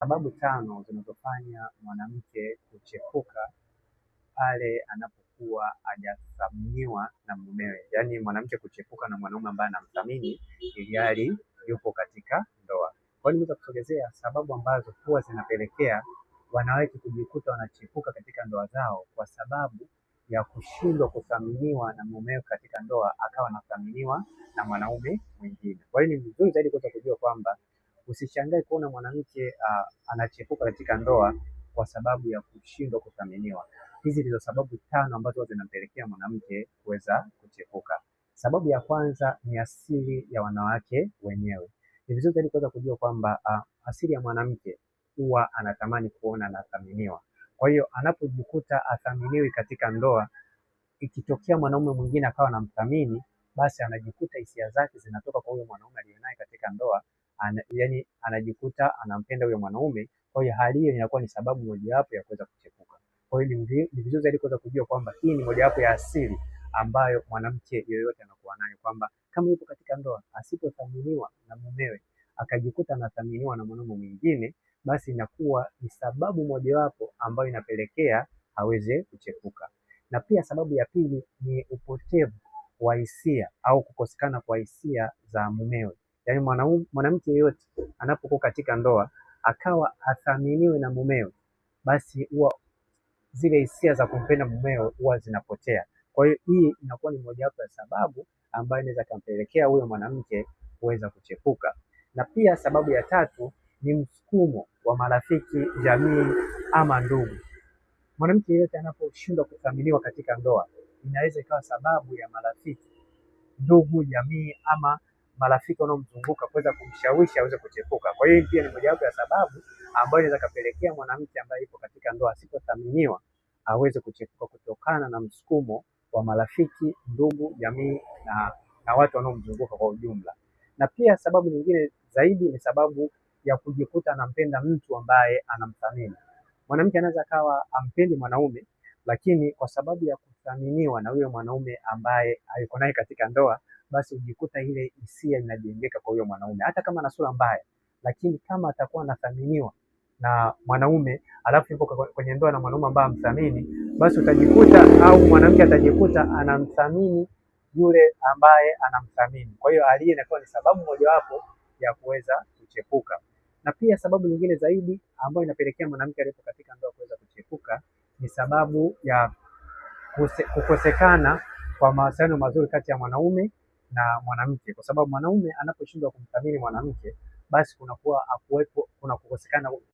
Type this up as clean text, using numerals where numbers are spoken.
Sababu tano zinazofanya mwanamke kuchepuka pale anapokuwa hajathaminiwa na mumewe, yaani mwanamke kuchepuka na mwanaume ambaye anamthamini ilhali yupo katika ndoa. Kwa hiyo nimeweza kusogezea sababu ambazo huwa zinapelekea wanawake kujikuta wanachepuka katika ndoa zao kwa sababu ya kushindwa kuthaminiwa na mumewe katika ndoa, akawa anathaminiwa na mwanaume mwingine. Kwa hiyo ni vizuri zaidi kuweza kujua kwamba usishangae kuona mwanamke anachepuka katika ndoa kwa sababu ya kushindwa kuthaminiwa. Hizi ndizo sababu tano ambazo zinampelekea mwanamke kuweza kuchepuka. Sababu ya kwanza ni asili ya wanawake wenyewe. Ni vizuri zaidi kuweza kujua kwamba asili ya mwanamke huwa anatamani kuona anathaminiwa. Kwa hiyo anapojikuta athaminiwi katika ndoa, ikitokea mwanaume mwingine akawa anamthamini, basi anajikuta hisia zake zinatoka kwa huyo mwanaume aliyenaye katika ndoa, yaani anajikuta anampenda huyo mwanaume. Kwa hiyo hali hiyo inakuwa ni sababu mojawapo ya kuweza kuchepuka. Kwa hiyo ni vizuri zaidi kuweza kujua kwamba hii ni mojawapo ya asili ambayo mwanamke yoyote anakuwa nayo, kwamba kama yupo katika ndoa asipothaminiwa na mumewe akajikuta anathaminiwa na mwanaume mwingine, basi inakuwa ni sababu mojawapo ambayo inapelekea aweze kuchepuka. Na pia sababu ya pili ni upotevu wa hisia au kukosekana kwa hisia za mumewe. Yaani mwanamke yeyote anapokuwa katika ndoa akawa athaminiwe na mumewe, basi huwa zile hisia za kumpenda mumewe huwa zinapotea. Kwa hiyo hii inakuwa ni mojawapo ya sababu ambayo inaweza kumpelekea huyo mwanamke kuweza kuchepuka. Na pia sababu ya tatu ni msukumo wa marafiki, jamii ama ndugu. Mwanamke yeyote anaposhindwa kuthaminiwa katika ndoa, inaweza ikawa sababu ya marafiki, ndugu, jamii ama marafiki wanaomzunguka kuweza kumshawishi aweze kuchepuka. Kwa hiyo pia ni mojawapo ya sababu ambayo inaweza kapelekea mwanamke ambaye yupo katika ndoa asipothaminiwa aweze kuchepuka kutokana na msukumo wa marafiki, ndugu, jamii na watu wanaomzunguka kwa ujumla. Na pia sababu nyingine zaidi ni sababu ya kujikuta anampenda mtu ambaye anamthamini. Mwanamke anaweza akawa ampendi mwanaume, lakini kwa sababu ya kuthaminiwa na huyo mwanaume ambaye yuko naye katika ndoa, basi hujikuta ile hisia inajengeka kwa huyo mwanaume, hata kama ana sura mbaya, lakini kama atakuwa anathaminiwa na mwanaume alafu yupo kwenye ndoa na mwanaume ambaye amthamini, basi utajikuta au mwanamke atajikuta anamthamini yule ambaye anamthamini. Kwa hiyo hali inakuwa ni sababu mojawapo ya kuweza kuchepuka. Na pia sababu nyingine zaidi ambayo inapelekea mwanamke aliyepo katika ndoa kuweza kuchepuka ni sababu ya kukosekana kwa mawasiliano mazuri kati ya mwanaume na mwanamke, kwa sababu mwanaume anaposhindwa kumthamini mwanamke, basi kuna kukosekana